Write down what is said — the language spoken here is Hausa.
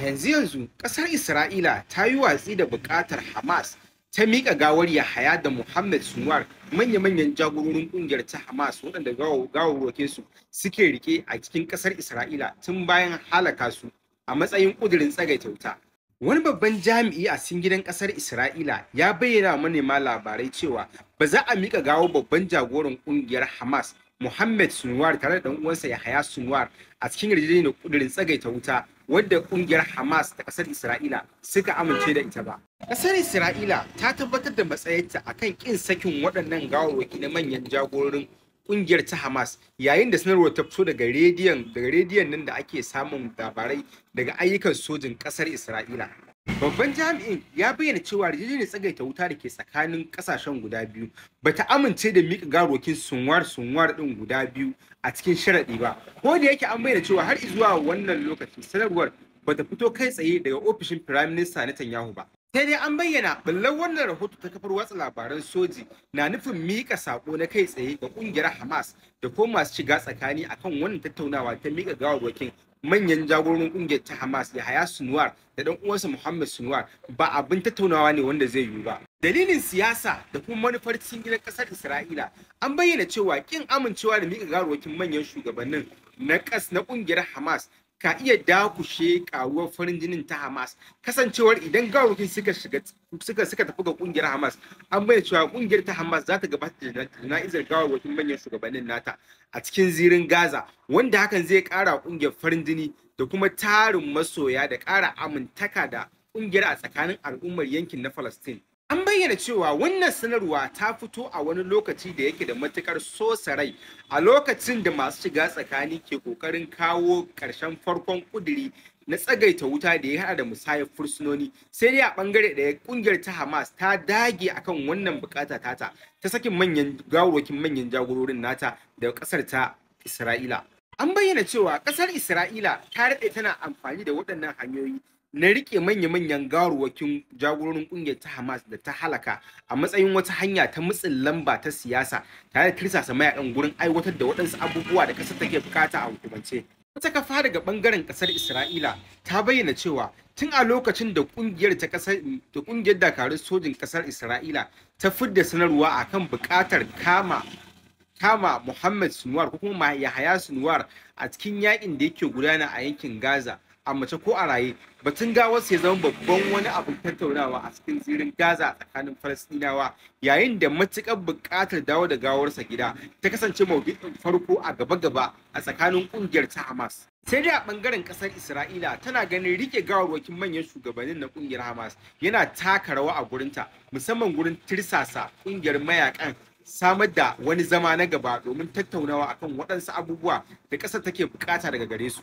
Yanzu ƙasar Isra'ila ta yi watsi da buƙatar Hamas ta miƙa gawar Yahaya da Muhammad Sinwar, manya-manyan jagororin ƙungiyar ta Hamas waɗanda gawarwakinsu suke rike a cikin ƙasar Isra'ila tun bayan halaka su a matsayin ƙudurin tsagaita wuta. Wani babban jami'i a cikin gidan ƙasar Isra'ila ya bayyana wa manema labarai cewa ba za a miƙa gawar babban jagoran ƙungiyar Hamas Muhammad Sinwar tare da ɗan uwansa Yahaya Sinwar a cikin yarjejeniyar ƙudurin tsagaita wuta wadda ƙungiyar Hamas ta ƙasar Isra'ila suka amince da ita ba. Ƙasar Isra'ila ta tabbatar da matsayarta akan ƙin sakin waɗannan gawarwaki na manyan jagororin ƙungiyar ta Hamas yayin da sanarwar ta fito daga rediyon nan da ake samun labarai daga ayyukan sojin ƙasar Isra'ila. Babban jami'in ya bayyana cewa yarjejeniyar tsagaita wuta da ke tsakanin ƙasashen guda biyu bata amince da miƙa gawarwakin sunwar ɗin guda biyu a cikin sharaɗi ba. Ko da yake an bayyana cewa har zuwa wannan lokaci sanarwar bata fito kai tsaye daga ofishin Firaminista Netanyahu ba. Sai dai an bayyana ɓullar wannan rahoto ta kafar watsa labaran soji na nufin miƙa saƙo na kai tsaye ga ƙungiyar Hamas da kuma masu shiga tsakani akan wannan tattaunawa ta miƙa gawarwakin manyan jagororin ƙungiyar ta Hamas Yahaya Sinwar da ɗan uwansa Muhammad Sinwar ba abin tattaunawa ne wanda zai yiwu ba. Dalilin siyasa da kuma manufar cikin gidan ƙasar Isra'ila an bayyana cewa ƙin amincewa da miƙa gawarwakin manyan shugabannin na ƙungiyar Hamas ka iya dakushe karuwar farin jinin ta Hamas, kasancewar idan gawarwakin suka tafi ga kungiyar Hamas an bayyana cewa kungiyar ta Hamas za ta gabatar da jana'izar gawarwakin manyan shugabannin nata a cikin zirin Gaza, wanda hakan zai kara kungiyar farin jini da kuma tarin masoya da kara amintaka da kungiyar a tsakanin al'ummar yankin na Palestine. An bayyana cewa wannan sanarwa ta fito a wani lokaci da yake da matukar sosa rai a lokacin da masu shiga tsakani ke kokarin kawo ƙarshen farkon ƙuduri na tsagaita wuta da ya haɗa da musayar fursunoni, sai dai a ɓangare ɗaya ƙungiyar ta Hamas ta dage akan wannan bukata ta sakin manyan gawarwakin manyan jagororin nata da ƙasar ta Isra'ila. An bayyana cewa ƙasar Isra'ila ta daɗe tana amfani da waɗannan hanyoyi na rike manya-manyan gawarwakin jagororin kungiyar ta Hamas da ta halaka a matsayin wata hanya ta matsin lamba ta siyasa tare da tirsasa mayakan gurin aiwatar da waɗansu abubuwa da ƙasar take bukata a hukumance. Wata kafa daga ɓangaren ƙasar Isra'ila ta bayyana cewa tun a lokacin da ƙungiyar dakarun sojin ƙasar Isra'ila ta fidda sanarwa akan buƙatar kama Muhammad Sinwar ko kuma Yahaya Sinwar a cikin yakin da yake gudana a yankin Gaza a mace ko a raye, batun gawarsa ya zama babban wani abin tattaunawa a cikin zirin Gaza a tsakanin Falasɗinawa, yayin da matuƙar buƙatar dawo da gawarsa gida ta kasance maudu'in farko a gaba-gaba a tsakanin ƙungiyar ta Hamas. Sai dai a ɓangaren ƙasar Isra'ila tana ganin rike gawarwakin manyan shugabannin na ƙungiyar Hamas yana taka rawa a gurinta, musamman gurin tirsasa ƙungiyar mayakan samar da wani zama na gaba domin tattaunawa akan waɗansu abubuwa da ƙasar take buƙata daga gare su.